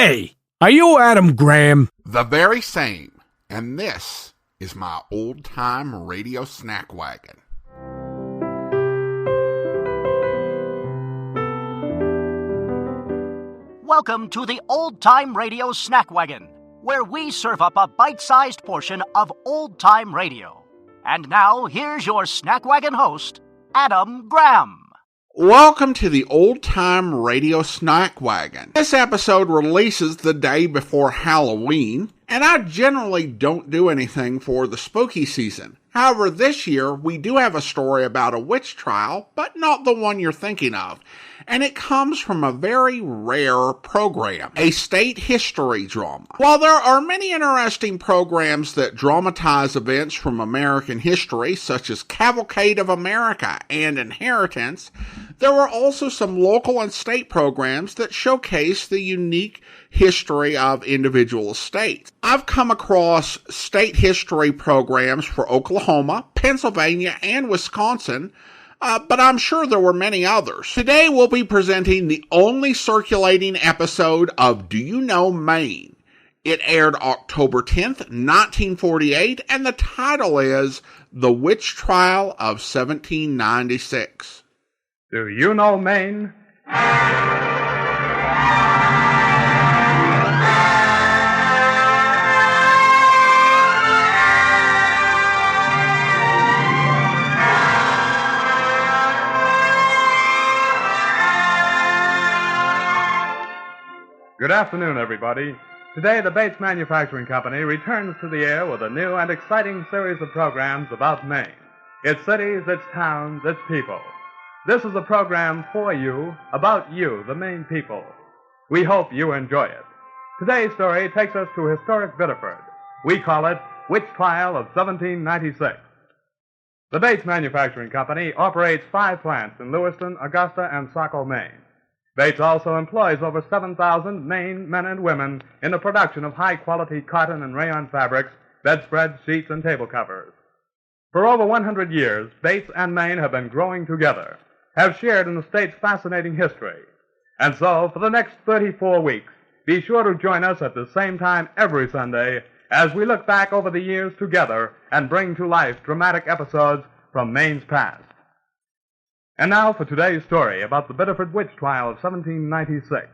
Hey, are you Adam Graham? The very same. And this is my old-time radio snack wagon. Welcome to the Old-Time Radio Snack Wagon, where we serve up a bite-sized portion of old-time radio. And now, here's your Snack Wagon host, Adam Graham. Welcome to the old-time radio snack wagon. This episode releases the day before Halloween, and I generally don't do anything for the spooky season. However, this year, we do have a story about a witch trial, but not the one you're thinking of. And it comes from a very rare program, a state history drama. While there are many interesting programs that dramatize events from American history, such as Cavalcade of America and Inheritance, there are also some local and state programs that showcase the unique history of individual states. I've come across state history programs for Oklahoma, Pennsylvania, and Wisconsin, but I'm sure there were many others. Today we'll be presenting the only circulating episode of Do You Know Maine? It aired October 10th, 1948, and the title is The Witch Trial of 1796. Do you know Maine? Good afternoon, everybody. Today, the Bates Manufacturing Company returns to the air with a new and exciting series of programs about Maine. Its cities, its towns, its people. This is a program for you, about you, the Maine people. We hope you enjoy it. Today's story takes us to historic Biddeford. We call it Witch Trial of 1796. The Bates Manufacturing Company operates 5 plants in Lewiston, Augusta, and Saco, Maine. Bates also employs over 7,000 Maine men and women in the production of high-quality cotton and rayon fabrics, bedspreads, sheets, and table covers. For over 100 years, Bates and Maine have been growing together, have shared in the state's fascinating history. And so, for the next 34 weeks, be sure to join us at the same time every Sunday as we look back over the years together and bring to life dramatic episodes from Maine's past. And now for today's story about the Biddeford Witch Trial of 1796.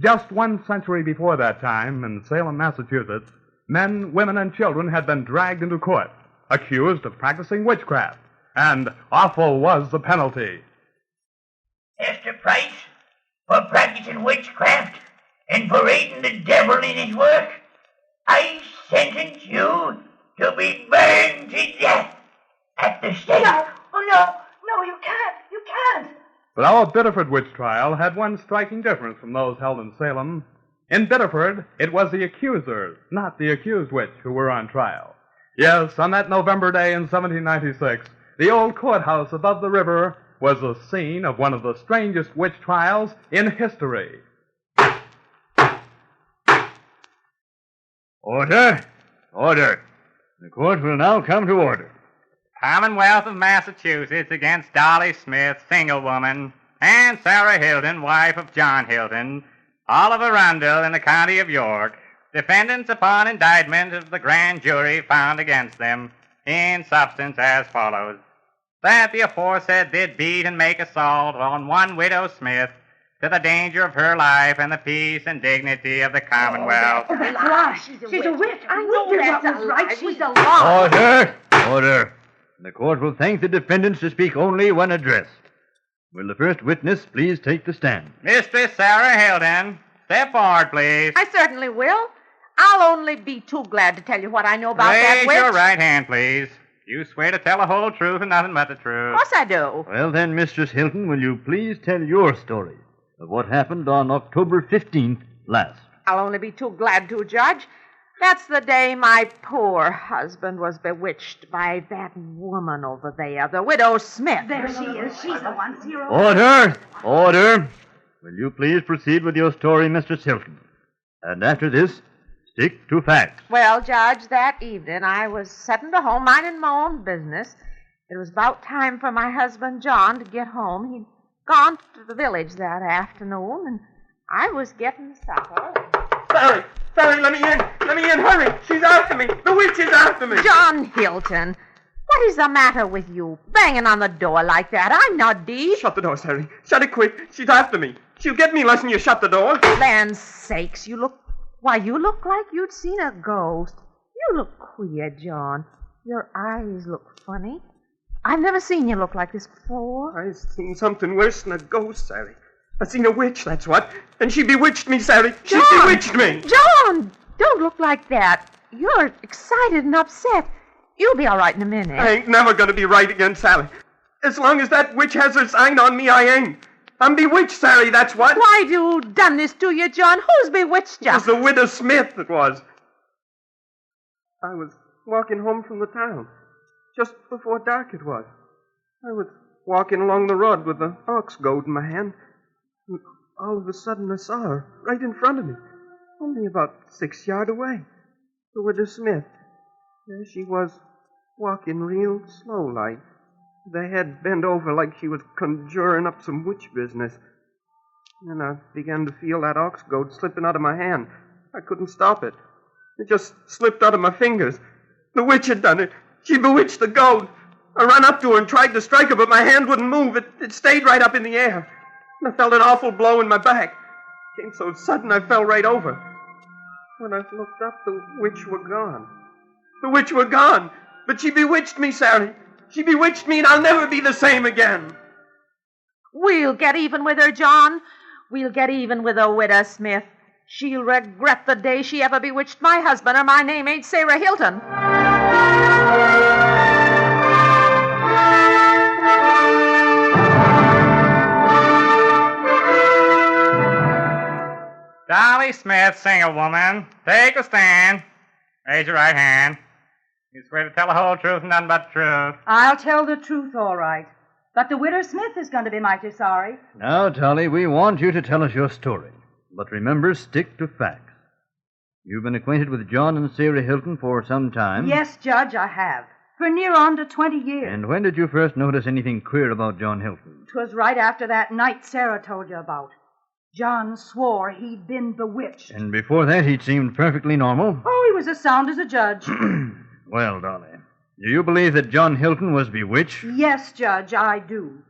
Just 1 century before that time, in Salem, Massachusetts, men, women, and children had been dragged into court, accused of practicing witchcraft, and awful was the penalty. Mr. Price, for practicing witchcraft and for aiding the devil in his work, I sentence you to be burned to death at the stake. No, you can't. You can't. But our Biddeford witch trial had one striking difference from those held in Salem. In Biddeford, it was the accusers, not the accused witch, who were on trial. Yes, on that November day in 1796, the old courthouse above the river was the scene of one of the strangest witch trials in history. Order! Order! The court will now come to order. Commonwealth of Massachusetts against Dolly Smith, single woman, and Sarah Hilton, wife of John Hilton, Oliver Rundle in the county of York, defendants upon indictment of the grand jury found against them, in substance as follows. That the aforesaid did beat and make assault on one widow Smith to the danger of her life and the peace and dignity of the Commonwealth. Oh, that's right. She's a witch. I know that's what was right. She's a lie. Order! Order! The court will thank the defendants to speak only when addressed. Will the first witness please take the stand? Mistress Sarah Hilton, step forward, please. I certainly will. I'll only be too glad to tell you what I know about that Raise witch. your right hand, please. You swear to tell the whole truth and nothing but the truth. Of course I do. Well then, Mistress Hilton, will you please tell your story of what happened on October 15th last? I'll only be too glad to, Judge. That's the day my poor husband was bewitched by that woman over there, the widow Smith. There she is. She's the one, Zero. Order! Order! Will you please proceed with your story, Mistress Hilton? And after this, stick to facts. Well, Judge, that evening I was sitting at home minding my own business. It was about time for my husband John to get home. He'd gone to the village that afternoon, and I was getting supper. Sally, let me in. Let me in, hurry. She's after me. The witch is after me. John Hilton, what is the matter with you? Banging on the door like that. I'm not deep. Shut the door, Sally. Shut it quick. She's after me. She'll get me unless you shut the door. Land's sakes, you look like you'd seen a ghost. You look queer, John. Your eyes look funny. I've never seen you look like this before. I've seen something worse than a ghost, Sally. I seen a witch, that's what. And she bewitched me, Sally. She bewitched me. John, don't look like that. You're excited and upset. You'll be all right in a minute. I ain't never gonna be right again, Sally. As long as that witch has her sign on me, I ain't. I'm bewitched, Sally, that's what. Why'd you done this to you, John? Who's bewitched you? It was the widow Smith, it was. I was walking home from the town. Just before dark it was. I was walking along the road with the ox goad in my hand. And all of a sudden I saw her right in front of me. Only about 6 yards away. The widow Smith. There she was, walking real slow like. The head bent over like she was conjuring up some witch business. Then I began to feel that ox goad slipping out of my hand. I couldn't stop it. It just slipped out of my fingers. The witch had done it. She bewitched the goat. I ran up to her and tried to strike her, but my hand wouldn't move. It stayed right up in the air. And I felt an awful blow in my back. It came so sudden I fell right over. When I looked up, the witch were gone. The witch were gone. But she bewitched me, Sally. She bewitched me, and I'll never be the same again. We'll get even with her, John. We'll get even with the widow Smith. She'll regret the day she ever bewitched my husband, or my name ain't Sarah Hilton. Dolly Smith, single woman, take a stand. Raise your right hand. You swear to tell the whole truth and nothing but the truth. I'll tell the truth, all right. But the widow Smith is going to be mighty sorry. Now, Dolly, we want you to tell us your story. But remember, stick to facts. You've been acquainted with John and Sarah Hilton for some time. Yes, Judge, I have. For near on to 20 years. And when did you first notice anything queer about John Hilton? 'Twas right after that night Sarah told you about. John swore he'd been bewitched. And before that, he'd seemed perfectly normal? Oh, he was as sound as a judge. Well, Dolly, do you believe that John Hilton was bewitched? Yes, Judge, I do.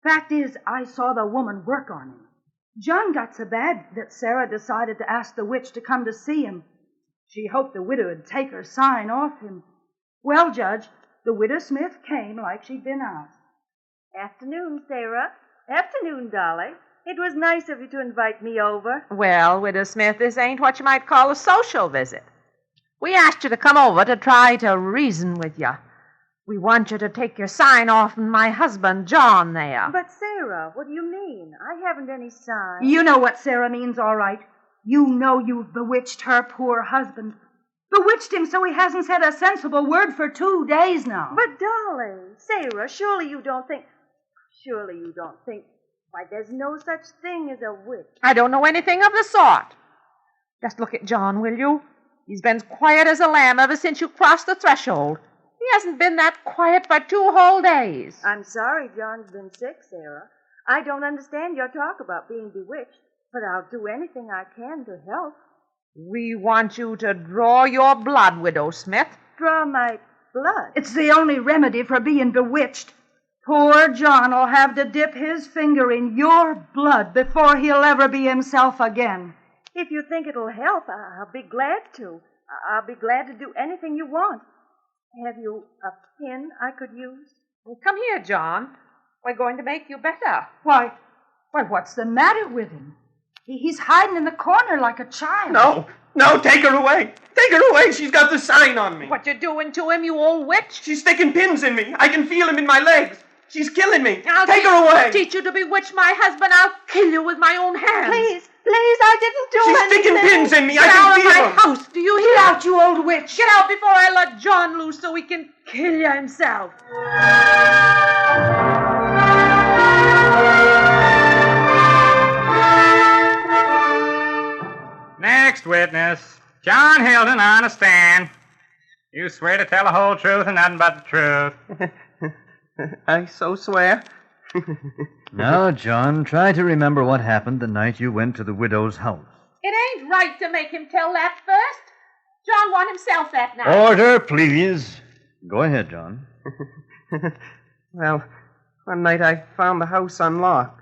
Fact is, I saw the woman work on him. John got so bad that Sarah decided to ask the witch to come to see him. She hoped the widow would take her sign off him. Well, Judge, the widow Smith came like she'd been asked. Afternoon, Sarah. Afternoon, Dolly. It was nice of you to invite me over. Well, widow Smith, this ain't what you might call a social visit. We asked you to come over to try to reason with you. We want you to take your sign off on my husband, John, there. But, Sarah, what do you mean? I haven't any sign. You know what Sarah means, all right. You know you've bewitched her poor husband. Bewitched him so he hasn't said a sensible word for 2 days now. But, Dolly, Sarah, surely you don't think... Why, there's no such thing as a witch. I don't know anything of the sort. Just look at John, will you? He's been quiet as a lamb ever since you crossed the threshold. He hasn't been that quiet for 2 whole days. I'm sorry John's been sick, Sarah. I don't understand your talk about being bewitched, but I'll do anything I can to help. We want you to draw your blood, Widow Smith. Draw my blood? It's the only remedy for being bewitched. Poor John'll have to dip his finger in your blood before he'll ever be himself again. If you think it'll help, I'll be glad to. I'll be glad to do anything you want. Have you a pin I could use? Well, come here, John. We're going to make you better. Why, what's the matter with him? He's hiding in the corner like a child. No, take her away. Take her away. She's got the sign on me. What you doing to him, you old witch? She's sticking pins in me. I can feel them in my legs. She's killing me. I'll take her away. Teach you to bewitch my husband. I'll kill you with my own hands. Please, I didn't do anything. She's sticking pins in me. Get I can out feel of my them. house. Do you hear? Get out, you old witch. Get out before I let John loose so he can kill you himself. Next witness, John Hilton on a stand. You swear to tell the whole truth and nothing but the truth. I so swear. Now, John, try to remember what happened the night you went to the widow's house. It ain't right to make him tell that first. John won himself that night. Order, please. Go ahead, John. Well, one night I found the house unlocked.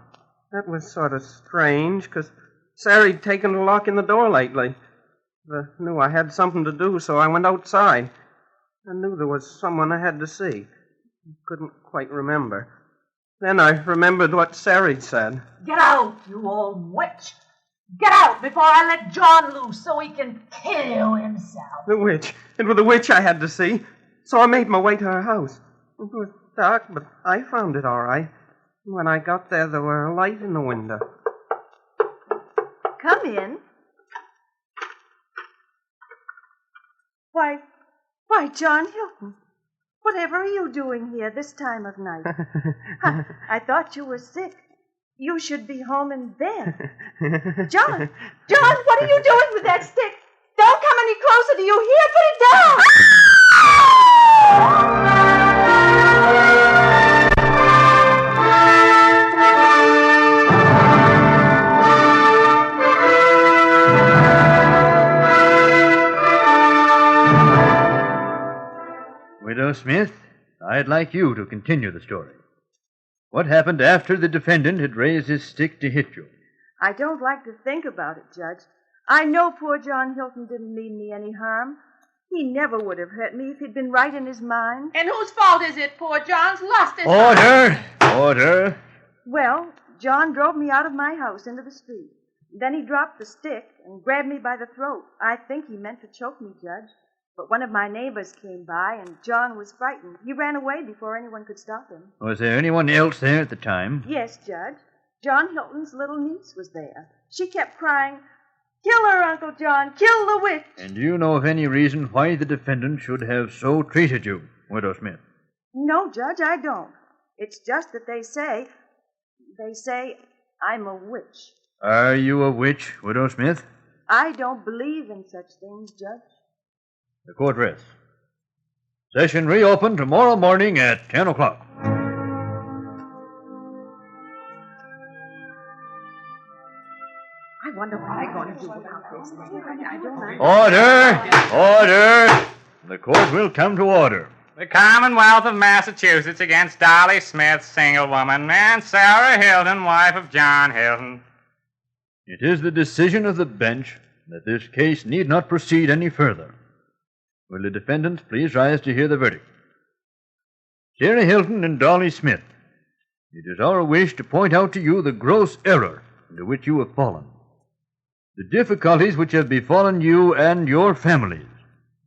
That was sort of strange, because Sarah'd taken the lock in the door lately. I knew I had something to do, so I went outside. I knew there was someone I had to see. Couldn't quite remember. Then I remembered what Sarah'd said. Get out, you old witch. Get out before I let John loose so he can kill himself. The witch. It was the witch I had to see. So I made my way to her house. It was dark, but I found it all right. When I got there were a light in the window. Come in. Why, John Hilton. Whatever are you doing here this time of night? I thought you were sick. You should be home in bed. John, what are you doing with that stick? Don't come any closer. Do you hear? Put it down. Widow Smith, I'd like you to continue the story. What happened after the defendant had raised his stick to hit you? I don't like to think about it, Judge. I know poor John Hilton didn't mean me any harm. He never would have hurt me if he'd been right in his mind. And whose fault is it poor John's lost his Order! Well, John drove me out of my house into the street. Then he dropped the stick and grabbed me by the throat. I think he meant to choke me, Judge. But one of my neighbors came by, and John was frightened. He ran away before anyone could stop him. Was there anyone else there at the time? Yes, Judge. John Hilton's little niece was there. She kept crying, "Kill her, Uncle John! Kill the witch!" And do you know of any reason why the defendant should have so treated you, Widow Smith? No, Judge, I don't. It's just that they say I'm a witch. Are you a witch, Widow Smith? I don't believe in such things, Judge. The court rests. Session reopened tomorrow morning at 10 o'clock. I wonder what they're going to do about this thing. I don't know. Order! The court will come to order. The Commonwealth of Massachusetts against Dolly Smith, single woman, and Sarah Hilton, wife of John Hilton. It is the decision of the bench that this case need not proceed any further. Will the defendants please rise to hear the verdict? Sarah Hilton and Dolly Smith, it is our wish to point out to you the gross error into which you have fallen. The difficulties which have befallen you and your families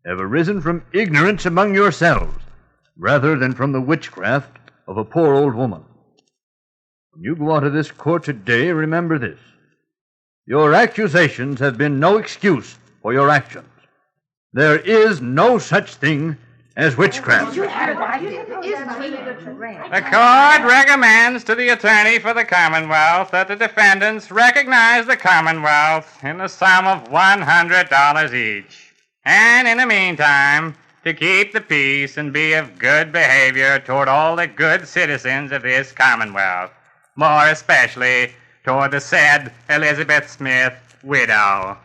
have arisen from ignorance among yourselves, rather than from the witchcraft of a poor old woman. When you go out of this court today, remember this. Your accusations have been no excuse for your actions. There is no such thing as witchcraft. The court recommends to the attorney for the Commonwealth that the defendants recognize the Commonwealth in the sum of $100 each. And in the meantime, to keep the peace and be of good behavior toward all the good citizens of this Commonwealth, more especially toward the said Elizabeth Smith, widow.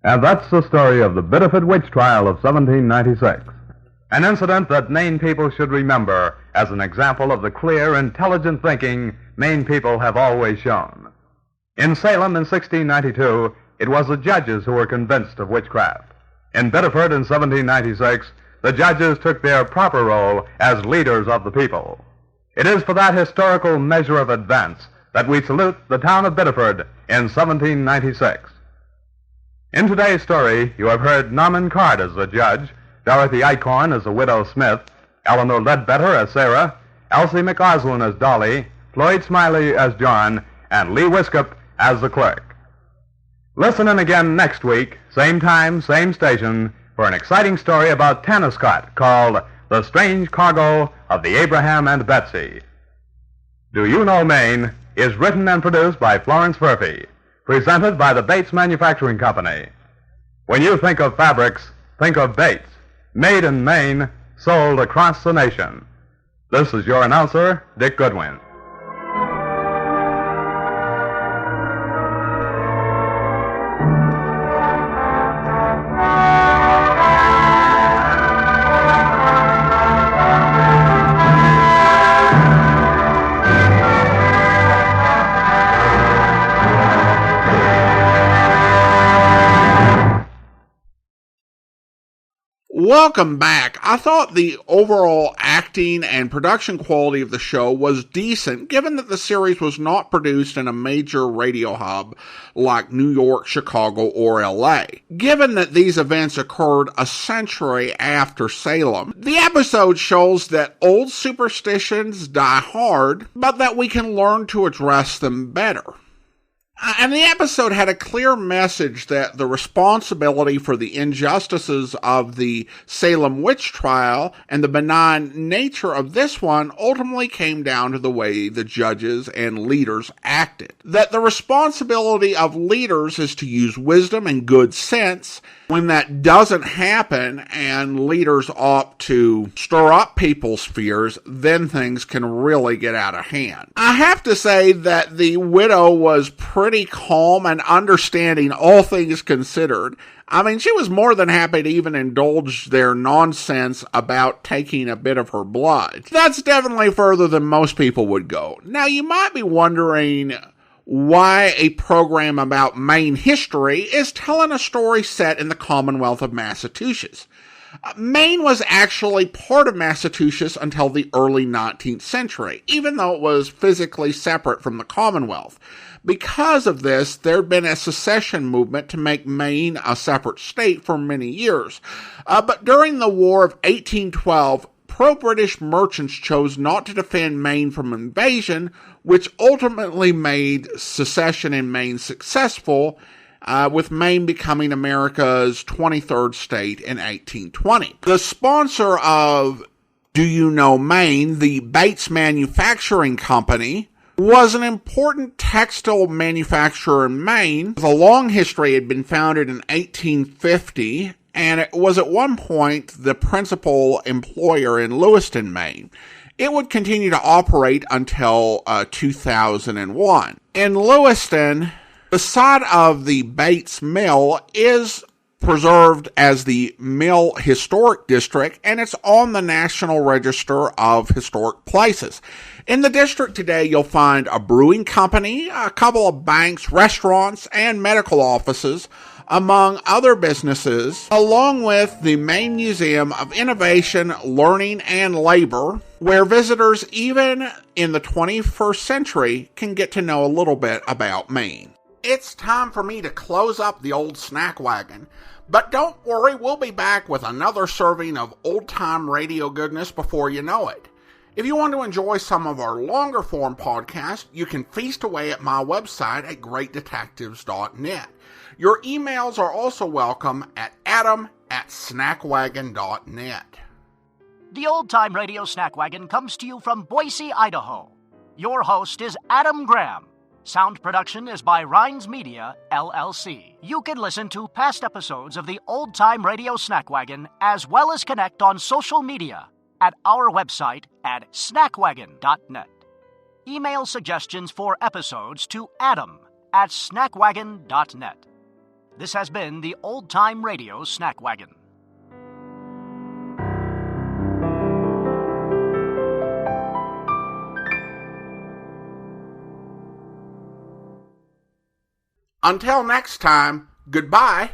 And that's the story of the Biddeford witch trial of 1796. An incident that Maine people should remember as an example of the clear, intelligent thinking Maine people have always shown. In Salem in 1692, it was the judges who were convinced of witchcraft. In Biddeford in 1796, the judges took their proper role as leaders of the people. It is for that historical measure of advance that we salute the town of Biddeford in 1796. In today's story, you have heard Norman Card as the judge, Dorothy Eichhorn as the widow Smith, Eleanor Ledbetter as Sarah, Elsie McOslin as Dolly, Floyd Smiley as John, and Lee Wiskup as the clerk. Listen in again next week, same time, same station, for an exciting story about Tenniscott called The Strange Cargo of the Abraham and Betsy. Do You Know Maine is written and produced by Florence Murphy, presented by the Bates Manufacturing Company. When you think of fabrics, think of Bates, made in Maine, sold across the nation. This is your announcer, Dick Goodwin. Welcome back. I thought the overall acting and production quality of the show was decent, given that the series was not produced in a major radio hub like New York, Chicago, or LA. Given that these events occurred a century after Salem, the episode shows that old superstitions die hard, but that we can learn to address them better. And the episode had a clear message that the responsibility for the injustices of the Salem witch trial and the benign nature of this one ultimately came down to the way the judges and leaders acted. That the responsibility of leaders is to use wisdom and good sense. When that doesn't happen and leaders opt to stir up people's fears, then things can really get out of hand. I have to say that the widow was pretty calm and understanding, all things considered. I mean, she was more than happy to even indulge their nonsense about taking a bit of her blood. That's definitely further than most people would go. Now, you might be wondering why a program about Maine history is telling a story set in the Commonwealth of Massachusetts. Maine was actually part of Massachusetts until the early 19th century, even though it was physically separate from the Commonwealth. Because of this, there had been a secession movement to make Maine a separate state for many years. But during the War of 1812, pro-British merchants chose not to defend Maine from invasion, which ultimately made secession in Maine successful, with Maine becoming America's 23rd state in 1820. The sponsor of Do You Know Maine, the Bates Manufacturing Company, was an important textile manufacturer in Maine with a long history. It had been founded in 1850, and it was at one point the principal employer in Lewiston, Maine. It would continue to operate until 2001. In Lewiston, the site of the Bates Mill is preserved as the Mill Historic District, and it's on the National Register of Historic Places. In the district today, you'll find a brewing company, a couple of banks, restaurants, and medical offices, among other businesses, along with the Maine Museum of Innovation, Learning, and Labor, where visitors, even in the 21st century, can get to know a little bit about Maine. It's time for me to close up the old snack wagon, but don't worry, we'll be back with another serving of old-time radio goodness before you know it. If you want to enjoy some of our longer-form podcasts, you can feast away at my website at greatdetectives.net. Your emails are also welcome at adam@snackwagon.net. The Old Time Radio Snack Wagon comes to you from Boise, Idaho. Your host is Adam Graham. Sound production is by Rhines Media, LLC. You can listen to past episodes of the Old Time Radio Snack Wagon as well as connect on social media at our website at snackwagon.net. Email suggestions for episodes to adam@snackwagon.net. This has been the Old Time Radio Snack Wagon. Until next time, goodbye.